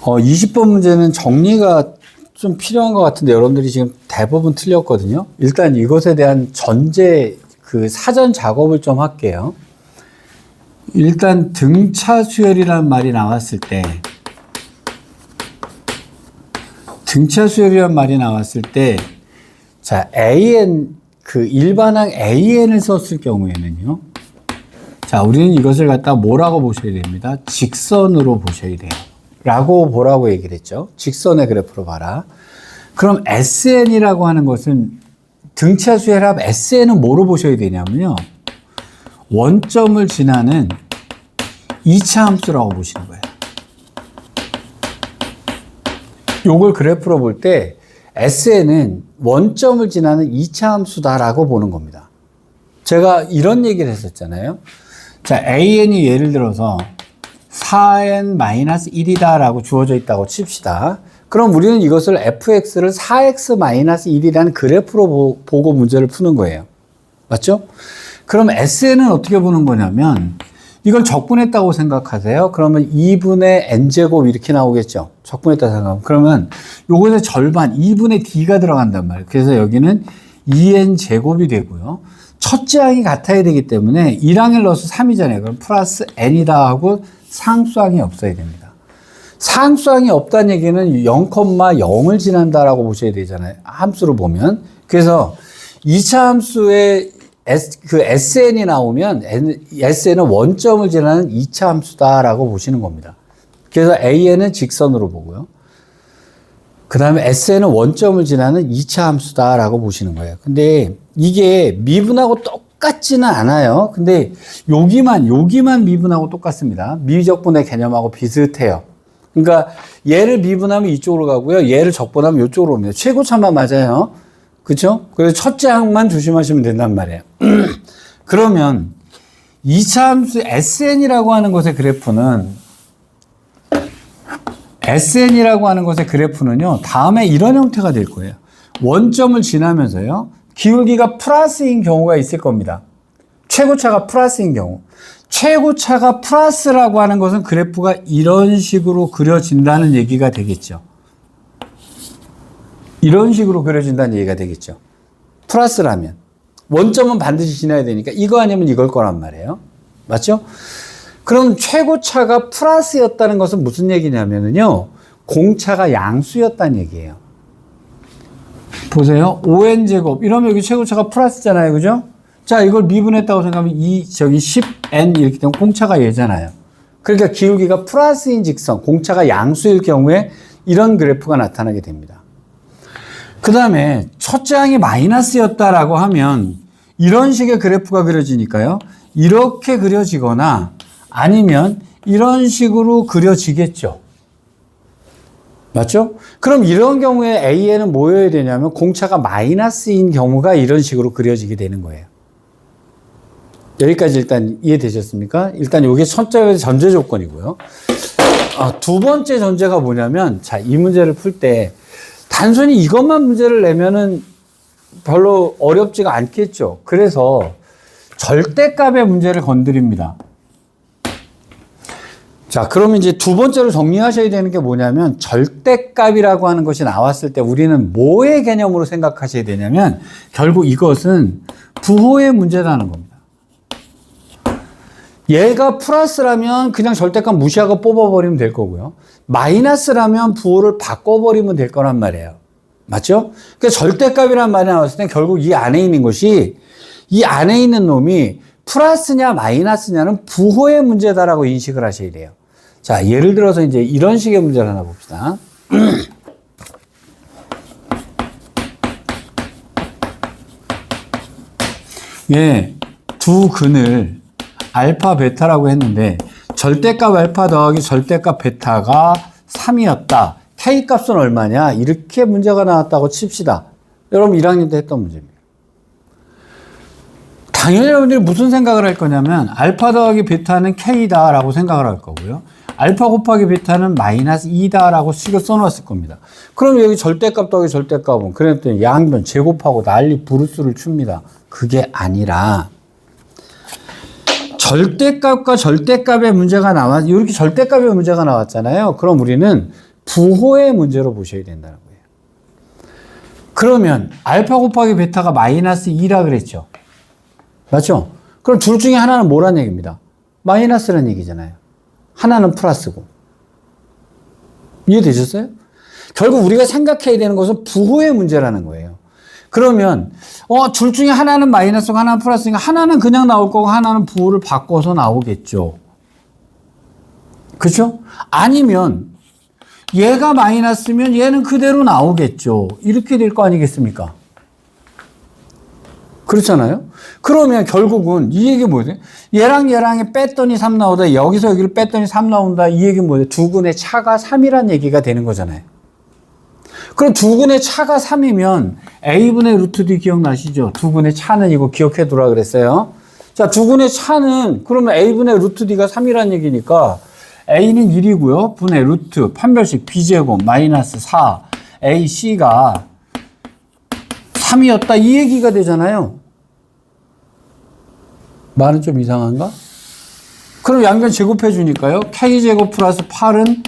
20번 문제는 정리가 좀 필요한 것 같은데 여러분들이 지금 대부분 틀렸거든요. 일단 이것에 대한 전제, 사전 작업을 좀 할게요. 일단 등차 수열이라는 말이 나왔을 때, 자, AN, 일반항 AN을 썼을 경우에는요. 자, 우리는 이것을 갖다 뭐라고 보셔야 됩니다. 직선으로 보셔야 돼요. 라고 보라고 얘기를 했죠. 직선의 그래프로 봐라. 그럼 SN이라고 하는 것은 등차 수열합 SN은 뭐로 보셔야 되냐면요. 원점을 지나는 2차 함수라고 보시는 거예요. 요걸 그래프로 볼 때 SN은 원점을 지나는 2차 함수다라고 보는 겁니다. 제가 이런 얘기를 했었잖아요. 자, AN이 예를 들어서 4n-1이다 라고 주어져 있다고 칩시다. 그럼 우리는 이것을 fx를 4x-1이라는 그래프로 보고 문제를 푸는 거예요. 맞죠? 그럼 SN은 어떻게 보는 거냐면 이걸 적분했다고 생각하세요. 그러면 2분의 n제곱 이렇게 나오겠죠. 적분했다고 생각하면. 그러면 요것의 절반 2분의 d가 들어간단 말이에요. 그래서 여기는 2n제곱이 되고요. 첫째 항이 같아야 되기 때문에 1항을 넣어서 3이잖아요. 그럼 플러스 n이다 하고 상수항이 없어야 됩니다. 상수항이 없다는 얘기는 0,0을 지난다라고 보셔야 되잖아요. 함수로 보면. 그래서 2차 함수에 SN이 나오면 SN은 원점을 지나는 2차 함수다라고 보시는 겁니다. 그래서 AN은 직선으로 보고요. 그 다음에 SN은 원점을 지나는 2차 함수다라고 보시는 거예요. 근데 이게 미분하고 똑같지는 않아요. 근데 여기만 미분하고 똑같습니다. 미적분의 개념하고 비슷해요. 그러니까 얘를 미분하면 이쪽으로 가고요. 얘를 적분하면 이쪽으로 옵니다. 최고차만 맞아요. 그렇죠? 그래서 첫째 항만 조심하시면 된단 말이에요. 그러면 2차 함수 SN이라고 하는 것의 그래프는요, 다음에 이런 형태가 될 거예요. 원점을 지나면서요, 기울기가 플러스인 경우가 있을 겁니다. 최고차가 플러스인 경우. 최고차가 플러스라고 하는 것은 그래프가 이런 식으로 그려진다는 얘기가 되겠죠. 이런 식으로 그려진다는 얘기가 되겠죠. 플러스라면. 원점은 반드시 지나야 되니까 이거 아니면 이걸 거란 말이에요. 맞죠? 그럼 최고차가 플러스였다는 것은 무슨 얘기냐면요. 공차가 양수였다는 얘기예요. 보세요. 5n제곱. 이러면 여기 최고차가 플러스잖아요. 그죠? 자, 이걸 미분했다고 생각하면 10n 이렇게 되면 공차가 얘잖아요. 그러니까 기울기가 플러스인 직선, 공차가 양수일 경우에 이런 그래프가 나타나게 됩니다. 그 다음에 첫째 항이 마이너스였다라고 하면 이런 식의 그래프가 그려지니까요. 이렇게 그려지거나 아니면 이런 식으로 그려지겠죠. 맞죠? 그럼 이런 경우에 A에는 뭐여야 되냐면 공차가 마이너스인 경우가 이런 식으로 그려지게 되는 거예요. 여기까지 일단 이해되셨습니까? 일단 이게 첫째 전제 조건이고요. 두 번째 전제가 뭐냐면, 자, 이 문제를 풀 때 단순히 이것만 문제를 내면은 별로 어렵지가 않겠죠. 그래서 절대값의 문제를 건드립니다. 자, 그러면 이제 두 번째로 정리하셔야 되는 게 뭐냐면, 절대값이라고 하는 것이 나왔을 때 우리는 뭐의 개념으로 생각하셔야 되냐면, 결국 이것은 부호의 문제라는 겁니다. 얘가 플러스라면 그냥 절대값 무시하고 뽑아버리면 될 거고요. 마이너스라면 부호를 바꿔버리면 될 거란 말이에요. 맞죠? 그러니까 절대값이라는 말이 나왔을 때 결국 이 안에 있는 것이, 이 안에 있는 놈이 플러스냐 마이너스냐는 부호의 문제다라고 인식을 하셔야 돼요. 자, 예를 들어서 이제 이런 식의 문제를 하나 봅시다. 예, 두 근을 알파 베타라고 했는데 절대값 알파 더하기 절대값 베타가 3이었다. K 값은 얼마냐? 이렇게 문제가 나왔다고 칩시다. 여러분 1학년 때 했던 문제입니다. 당연히 여러분들이 무슨 생각을 할 거냐면 알파 더하기 베타는 K다 라고 생각을 할 거고요. 알파 곱하기 베타는 마이너스 2다 라고 식을 써놨을 겁니다. 그럼 여기 절대값 더하기 절대값은 그랬더니 양변 제곱하고 난리 부르스를 춥니다. 그게 아니라 절대값과 절대값의 문제가 이렇게 절대값의 문제가 나왔잖아요. 그럼 우리는 부호의 문제로 보셔야 된다는 거예요. 그러면 알파 곱하기 베타가 마이너스 2라 그랬죠. 맞죠? 그럼 둘 중에 하나는 뭐란 얘기입니다. 마이너스란 얘기잖아요. 하나는 플러스고. 이해되셨어요? 결국 우리가 생각해야 되는 것은 부호의 문제라는 거예요. 그러면 둘 중에 하나는 마이너스고 하나는 플러스니까 하나는 그냥 나올 거고 하나는 부호를 바꿔서 나오겠죠. 그렇죠? 아니면 얘가 마이너스면 얘는 그대로 나오겠죠. 이렇게 될 거 아니겠습니까? 그렇잖아요? 그러면 결국은 이 얘기 뭐예요? 얘랑 얘랑이 뺐더니 3 나오다, 여기서 여기를 뺐더니 3 나온다. 이 얘기는 뭐예요? 두 근의 차가 3이란 얘기가 되는 거잖아요. 그럼 두 근의 차가 3이면 A분의 루트 D 기억나시죠? 두 근의 차는 이거 기억해 두라 그랬어요. 자, 두 근의 차는 그러면 A분의 루트 D가 3이란 얘기니까 A는 1이고요. 분의 루트 판별식 B제곱 마이너스 4 AC가 3이었다. 이 얘기가 되잖아요. 말은 좀 이상한가? 그럼 양변 제곱해 주니까요. K제곱 플러스 8은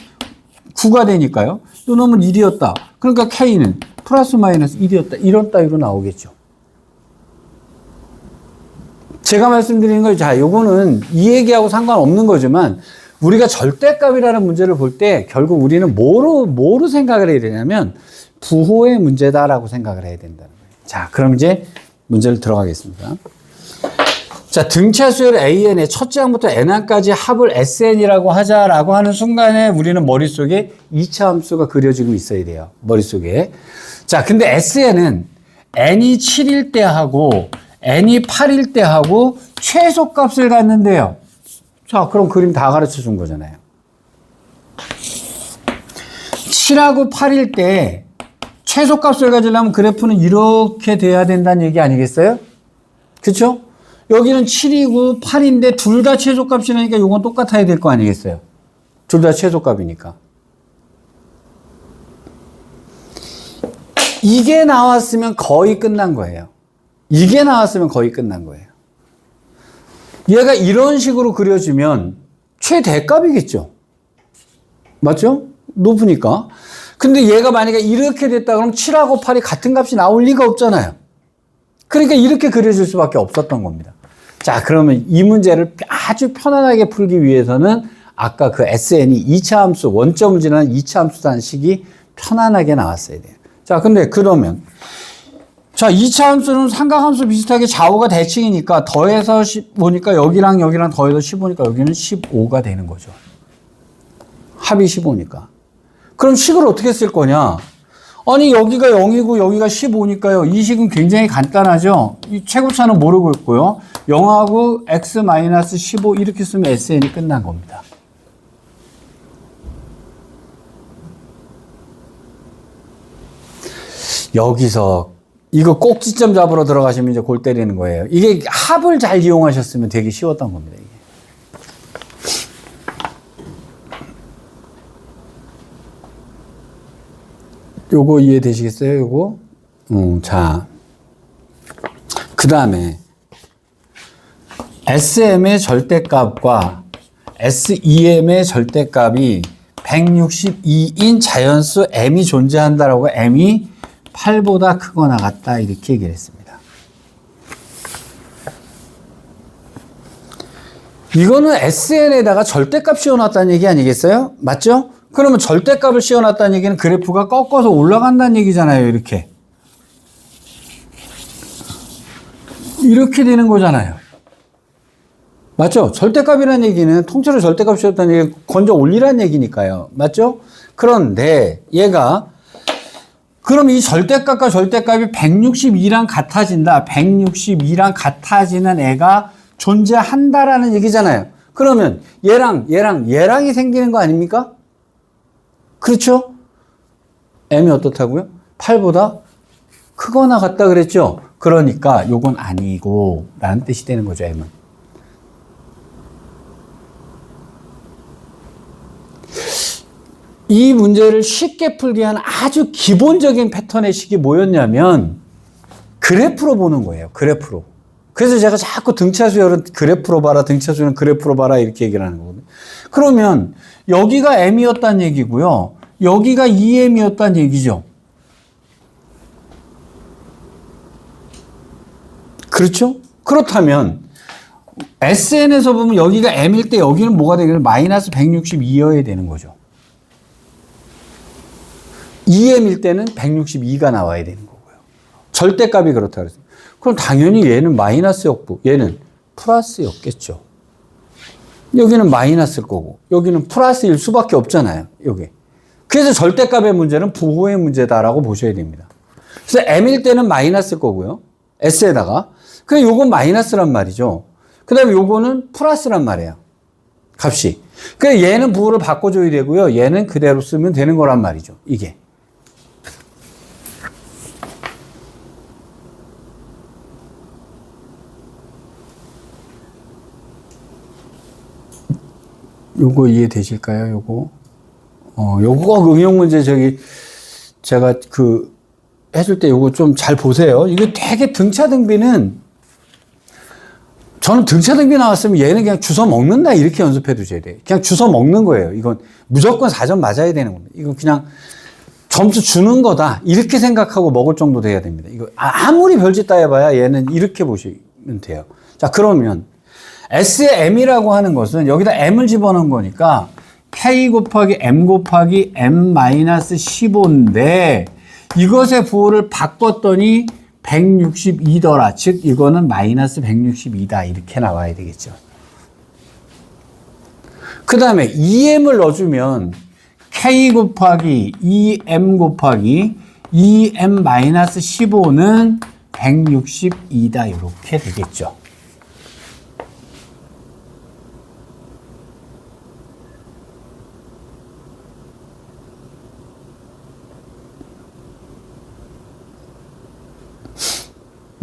9가 되니까요. 요 놈은 1이었다. 그러니까 K는 플러스 마이너스 1이었다. 이런 따위로 나오겠죠. 제가 말씀드리는 걸, 자, 요거는 이 얘기하고 상관없는 거지만, 우리가 절대값이라는 문제를 볼 때 결국 우리는 뭐로 생각을 해야 되냐면 부호의 문제다라고 생각을 해야 된다는 거예요. 자, 그럼 이제 문제를 들어가겠습니다. 자, 등차 수열 AN의 첫째 항부터 N항까지 합을 SN이라고 하자라고 하는 순간에 우리는 머릿속에 2차 함수가 그려지고 있어야 돼요. 머릿속에. 자, 근데 SN은 N이 7일 때 하고 N이 8일 때 하고 최소값을 갖는데요. 자, 그럼 그림 다 가르쳐 준 거잖아요. 7하고 8일 때 최소값을 가지려면 그래프는 이렇게 돼야 된다는 얘기 아니겠어요? 그쵸? 여기는 7이고 8인데 둘 다 최소값이라니까 이건 똑같아야 될 거 아니겠어요? 둘 다 최소값이니까. 이게 나왔으면 거의 끝난 거예요. 이게 나왔으면 거의 끝난 거예요. 얘가 이런 식으로 그려지면 최대값이겠죠. 맞죠? 높으니까. 근데 얘가 만약에 이렇게 됐다 그러면 7하고 8이 같은 값이 나올 리가 없잖아요. 그러니까 이렇게 그려질 수밖에 없었던 겁니다. 자, 그러면 이 문제를 아주 편안하게 풀기 위해서는 아까 그 SN이 2차 함수, 원점을 지나는 2차 함수라는 식이 편안하게 나왔어야 돼요. 자, 근데 그러면 자, 2차 함수는 삼각함수 비슷하게 좌우가 대칭이니까 더해서 15니까 여기랑 여기랑 더해서 15니까 여기는 15가 되는 거죠. 합이 15니까. 그럼 식을 어떻게 쓸 거냐? 아니, 여기가 0이고 여기가 15니까요. 이 식은 굉장히 간단하죠. 이 최고차는 모르고 있고요. 0하고 x-15 이렇게 쓰면 SN이 끝난 겁니다. 여기서 이거 꼭지점 잡으러 들어가시면 이제 골 때리는 거예요. 이게 합을 잘 이용하셨으면 되게 쉬웠던 겁니다, 이게. 요거 이해되시겠어요, 요거? 자. 그 다음에 SM의 절대값과 SEM의 절대값이 162인 자연수 M이 존재한다라고 M이 8보다 크거나 같다 이렇게 얘기를 했습니다. 이거는 SN에다가 절대값 씌워놨다는 얘기 아니겠어요? 맞죠? 그러면 절대값을 씌워놨다는 얘기는 그래프가 꺾어서 올라간다는 얘기잖아요. 이렇게 되는 거잖아요. 맞죠? 절대값이라는 얘기는 통째로 절대값 씌웠다는 얘기는 건져 올리라는 얘기니까요. 맞죠? 그런데 얘가 그럼 이 절대값과 절대값이 162랑 같아진다. 162랑 같아지는 애가 존재한다라는 얘기잖아요. 그러면 얘랑이 생기는 거 아닙니까? 그렇죠? M이 어떻다고요? 8보다 크거나 같다 그랬죠? 그러니까 요건 아니고 라는 뜻이 되는 거죠, M은. 이 문제를 쉽게 풀기 위한 아주 기본적인 패턴의 식이 뭐였냐면 그래프로 보는 거예요. 그래프로. 그래서 제가 자꾸 등차수열은 그래프로 봐라, 등차수열은 그래프로 봐라 이렇게 얘기를 하는 거거든요. 그러면 여기가 M이었다는 얘기고요. 여기가 2m이었다는 얘기죠. 그렇죠? 그렇다면 SN에서 보면 여기가 M일 때 여기는 뭐가 되겠어요? 마이너스 162여야 되는 거죠. 2M일 때는 162가 나와야 되는 거고요. 절대값이 그렇다 그랬어요. 그럼 당연히 얘는 마이너스였고 얘는 플러스였겠죠. 여기는 마이너스일 거고 여기는 플러스일 수밖에 없잖아요. 여기. 그래서 절대값의 문제는 부호의 문제다라고 보셔야 됩니다. 그래서 M일 때는 마이너스일 거고요. S에다가. 그럼 요건 마이너스란 말이죠. 그 다음에 요거는 플러스란 말이에요. 값이. 그래서 얘는 부호를 바꿔줘야 되고요. 얘는 그대로 쓰면 되는 거란 말이죠. 이게. 요거 이해되실까요? 요거. 요거 응용 문제 제가 해줄 때 요거 좀 잘 보세요. 이게 되게 등차등비는 저는 등차등비 나왔으면 얘는 그냥 주워 먹는다 이렇게 연습해 두셔야 돼요. 그냥 주워 먹는 거예요. 이건 무조건 4점 맞아야 되는 겁니다. 이건 그냥 점수 주는 거다 이렇게 생각하고 먹을 정도 돼야 됩니다. 이거 아무리 별짓 다 해봐야 얘는 이렇게 보시면 돼요. 자, 그러면 S의 M이라고 하는 것은 여기다 M을 집어넣은 거니까 K 곱하기 M 곱하기 M-15인데 이것의 부호를 바꿨더니 162더라. 즉 이거는 마이너스 162다. 이렇게 나와야 되겠죠. 그 다음에 2M을 넣어주면 K 곱하기 2M 곱하기 2M-15는 162다. 이렇게 되겠죠.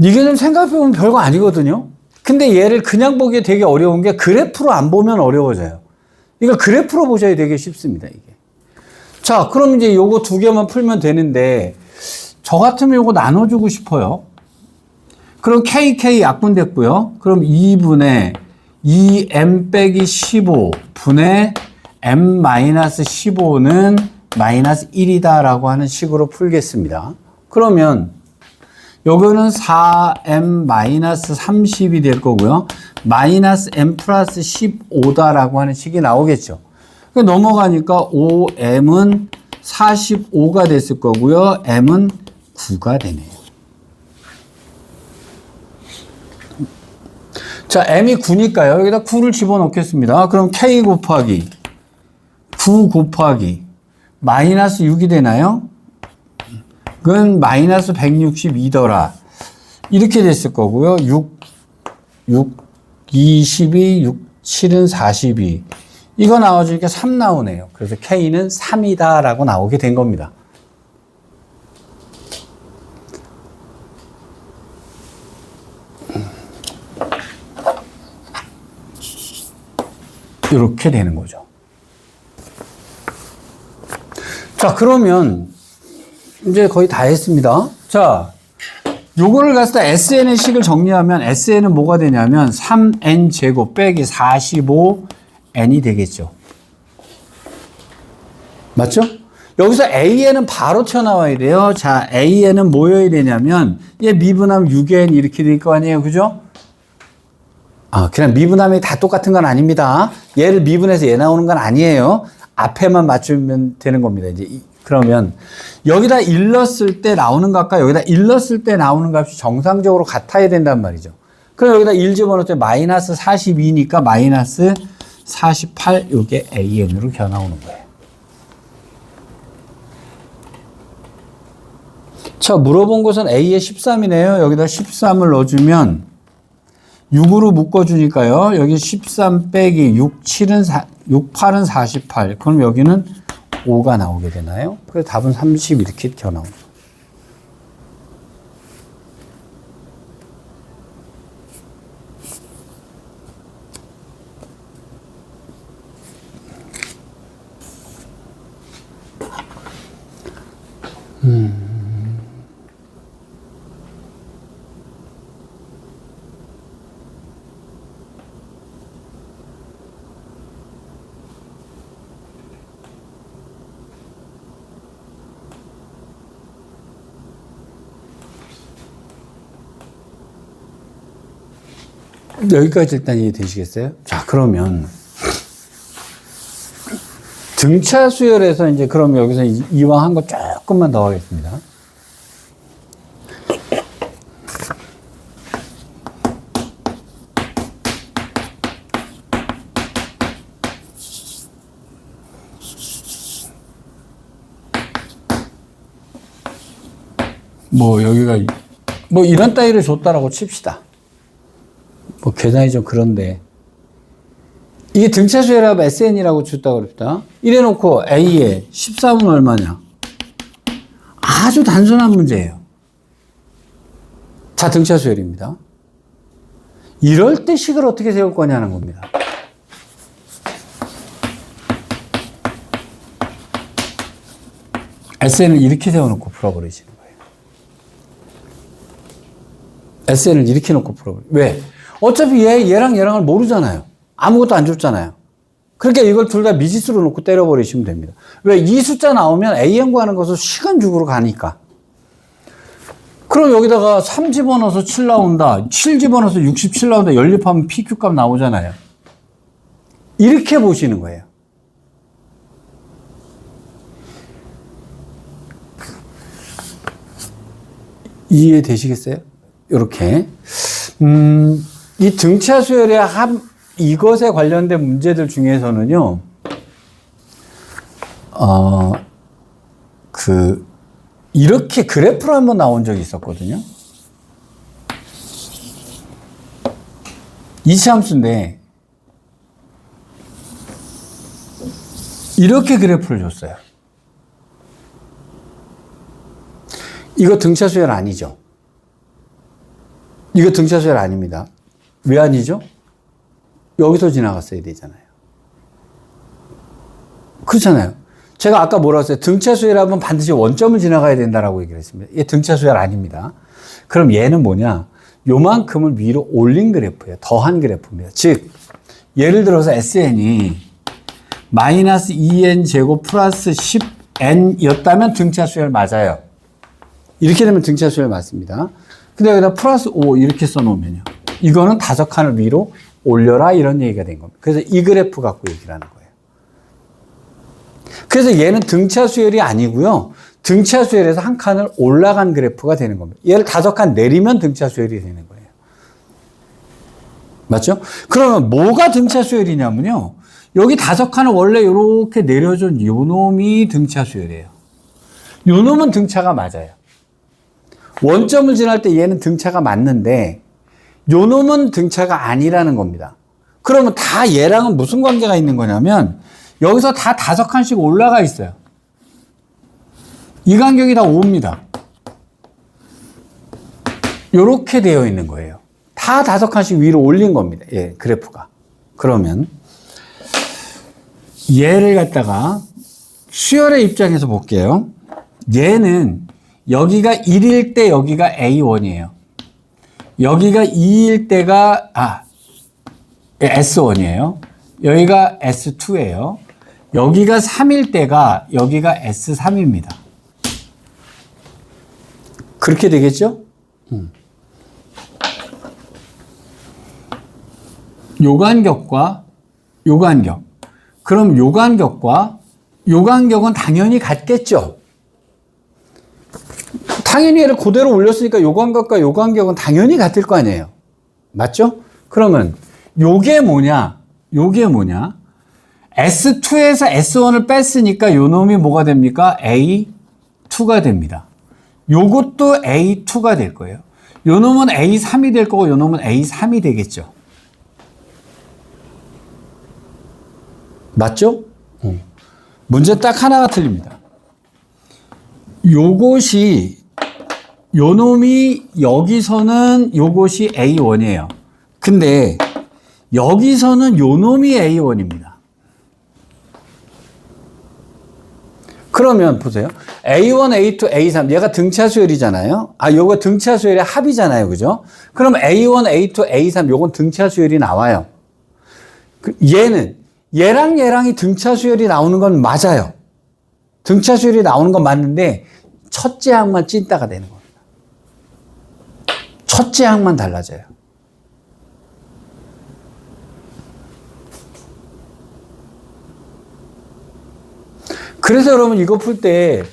이게 좀 생각해보면 별거 아니거든요. 근데 얘를 그냥 보기에 되게 어려운 게 그래프로 안 보면 어려워져요. 이거 그래프로 보셔야 되게 쉽습니다, 이게. 자, 그럼 이제 요거 두 개만 풀면 되는데, 저 같으면 요거 나눠주고 싶어요. 그럼 KK 약분됐고요. 그럼 2분의 2M 빼기 15 분의 M-15는 마이너스 1이다 라고 하는 식으로 풀겠습니다. 그러면 요거는 4M-30이 될 거고요. 마이너스 M 플러스 15다라고 하는 식이 나오겠죠. 넘어가니까 5M은 45가 됐을 거고요. M은 9가 되네요. 자, M이 9니까요. 여기다 9를 집어넣겠습니다. 그럼 K 곱하기 9 곱하기 마이너스 6이 되나요? 그건 마이너스 162더라. 이렇게 됐을 거고요. 22, 6, 7은 42. 이거 나와주니까 3 나오네요. 그래서 K는 3이다 라고 나오게 된 겁니다. 이렇게 되는 거죠. 자, 그러면 이제 거의 다 했습니다. 자, 요거를 갖다 SN의 식을 정리하면 SN은 뭐가 되냐면 3N 제곱 빼기 45N이 되겠죠. 맞죠? 여기서 AN은 바로 튀어나와야 돼요. 자, AN은 뭐여야 되냐면 얘 미분하면 6N 이렇게 될 거 아니에요. 그죠? 그냥 미분하면 다 똑같은 건 아닙니다. 얘를 미분해서 얘 나오는 건 아니에요. 앞에만 맞추면 되는 겁니다. 이제 그러면 여기다 1 넣었을 때 나오는 값과 여기다 1 넣었을 때 나오는 값이 정상적으로 같아야 된단 말이죠. 그럼 여기다 1 집어넣을 때 마이너스 42니까 마이너스 48 이게 AN으로 겨나오는 거예요. 자, 물어본 것은 A의 13이네요. 여기다 13을 넣어주면 6으로 묶어주니까요. 여기 13 빼기 6, 8은 48. 그럼 여기는 5가 나오게 되나요? 그래서 답은 30 이렇게 겨나옵니다. 여기까지 일단 이해되시겠어요? 자, 그러면 등차 수열에서 이제 그럼 여기서 이왕 한 거 조금만 더 하겠습니다. 뭐 여기가 뭐 이런 따위를 줬다라고 칩시다. 뭐 계산이 좀 그런데 이게 등차 수열합 SN이라고 줬다고 그럽니다. 이래 놓고 A에 14분 얼마냐? 아주 단순한 문제예요. 자, 등차 수열입니다. 이럴 때 식을 어떻게 세울 거냐는 겁니다. SN을 이렇게 세워놓고 풀어버리시는 거예요. SN을 이렇게 놓고 풀어버려요. 왜? 어차피 얘랑 얘랑을 모르잖아요. 아무것도 안 줬잖아요. 그러니까 이걸 둘 다 미지수로 놓고 때려버리시면 됩니다. 왜? 이 숫자 나오면 AN 구하는 것을 시간축으로 가니까. 그럼 여기다가 3 집어넣어서 7 나온다. 7 집어넣어서 67 나온다. 연립하면 PQ 값 나오잖아요. 이렇게 보시는 거예요. 이해되시겠어요? 이렇게. 이 등차 수열의 이것에 관련된 문제들 중에서는요, 이렇게 그래프로 한번 나온 적이 있었거든요. 이차함수인데, 이렇게 그래프를 줬어요. 이거 등차 수열 아니죠? 이거 등차 수열 아닙니다. 왜 아니죠? 여기서 지나갔어야 되잖아요. 그렇잖아요. 제가 아까 뭐라고 했어요? 등차 수열하면 반드시 원점을 지나가야 된다라고 얘기를 했습니다. 얘 등차 수열 아닙니다. 그럼 얘는 뭐냐? 요만큼을 위로 올린 그래프예요. 더한 그래프입니다. 즉, 예를 들어서 SN이 마이너스 2n 제곱 플러스 10n 였다면 등차 수열 맞아요. 이렇게 되면 등차 수열 맞습니다. 근데 여기다 플러스 5 이렇게 써놓으면요. 이거는 5칸을 위로 올려라 이런 얘기가 된 겁니다. 그래서 이 그래프 갖고 얘기를 하는 거예요. 그래서 얘는 등차 수열이 아니고요. 등차 수열에서 한 칸을 올라간 그래프가 되는 겁니다. 얘를 5칸 내리면 등차 수열이 되는 거예요. 맞죠? 그러면 뭐가 등차 수열이냐면요. 여기 5칸을 원래 이렇게 내려준 요 놈이 등차 수열이에요. 요 놈은 등차가 맞아요. 원점을 지날 때 얘는 등차가 맞는데 요 놈은 등차가 아니라는 겁니다. 그러면 다 얘랑은 무슨 관계가 있는 거냐면 여기서 다 5칸씩 올라가 있어요. 이 간격이 다 5입니다. 요렇게 되어 있는 거예요. 다 5칸씩 위로 올린 겁니다. 예, 그래프가. 그러면 얘를 갖다가 수열의 입장에서 볼게요. 얘는 여기가 1일 때 여기가 A1이에요. 여기가 2일 때가 S1이에요. 여기가 S2예요. 여기가 3일 때가 여기가 S3입니다. 그렇게 되겠죠? 요 간격과 요 간격. 그럼 요 간격과 요 간격은 당연히 같겠죠? 당연히 얘를 그대로 올렸으니까 요 간격과 요 간격은 당연히 같을 거 아니에요. 맞죠? 그러면 요게 뭐냐? 요게 뭐냐? S2에서 S1을 뺐으니까 요 놈이 뭐가 됩니까? A2가 됩니다. 요것도 A2가 될 거예요. 요 놈은 A3이 될 거고 요 놈은 A3이 되겠죠. 맞죠? 문제 딱 하나가 틀립니다. 요것이 요 놈이 여기서는 요것이 A1이에요. 근데 여기서는 요 놈이 A1입니다. 그러면 보세요. A1, A2, A3 얘가 등차 수열이잖아요. 요거 등차 수열의 합이잖아요. 그죠? 그럼 A1, A2, A3 요건 등차 수열이 나와요. 얘랑 얘랑이 등차 수열이 나오는 건 맞아요. 등차 수열이 나오는 건 맞는데 첫째 항만 찐따가 되는 겁니다. 첫째 항만 달라져요. 그래서 여러분 이거 풀 때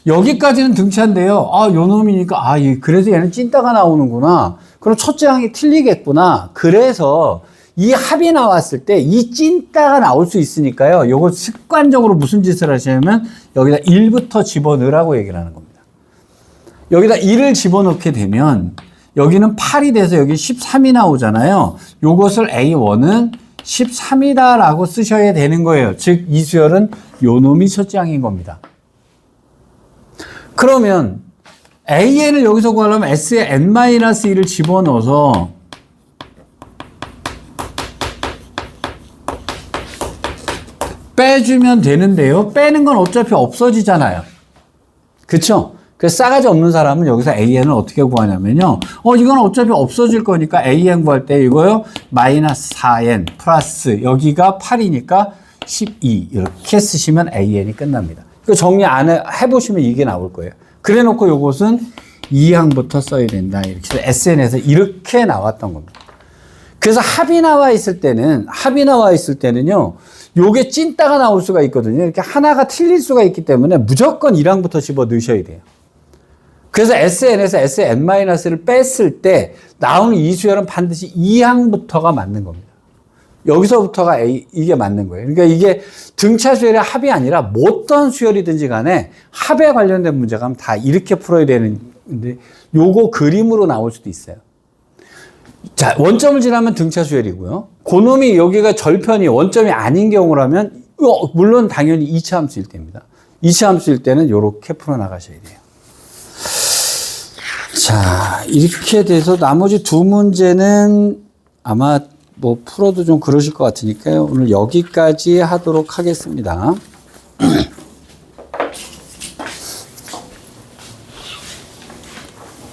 여기까지는 등차인데요. 아, 요 놈이니까, 그래서 얘는 찐따가 나오는구나. 그럼 첫째 항이 틀리겠구나. 그래서 이 합이 나왔을 때 이 찐따가 나올 수 있으니까요. 요거 습관적으로 무슨 짓을 하시냐면 여기다 1부터 집어넣으라고 얘기를 하는 겁니다. 여기다 1을 집어넣게 되면 여기는 8이 돼서 여기 13이 나오잖아요. 요것을 A1은 13이다라고 쓰셔야 되는 거예요. 즉, 이 수열은 요 놈이 첫째 항인 겁니다. 그러면 AN을 여기서 구하려면 S에 N-1을 집어넣어서 빼주면 되는데요. 빼는 건 어차피 없어지잖아요. 그쵸? 그래서 싸가지 없는 사람은 여기서 AN을 어떻게 구하냐면요. 이건 어차피 없어질 거니까 AN 구할 때 이거요. 마이너스 4N 플러스 여기가 8이니까 12 이렇게 쓰시면 AN이 끝납니다. 그 정리 안 해보시면 이게 나올 거예요. 그래 놓고 요것은 2항부터 써야 된다. 이렇게 SN에서 이렇게 나왔던 겁니다. 그래서 합이 나와 있을 때는요, 요게 찐따가 나올 수가 있거든요. 이렇게 하나가 틀릴 수가 있기 때문에 무조건 1항부터 집어 넣으셔야 돼요. 그래서 SN에서 SN-를 뺐을 때 나오는 이 수열은 반드시 2항부터가 맞는 겁니다. 여기서부터가 이게 맞는 거예요. 그러니까 이게 등차 수열의 합이 아니라 뭐 어떤 수열이든지 간에 합에 관련된 문제가 하면 다 이렇게 풀어야 되는데 요거 그림으로 나올 수도 있어요. 자, 원점을 지나면 등차 수열이고요. 그놈이 여기가 절편이 원점이 아닌 경우라면 물론 당연히 2차 함수일 때입니다. 2차 함수일 때는 요렇게 풀어나가셔야 돼요. 자, 이렇게 돼서 나머지 두 문제는 아마 뭐 풀어도 좀 그러실 것 같으니까요. 오늘 여기까지 하도록 하겠습니다.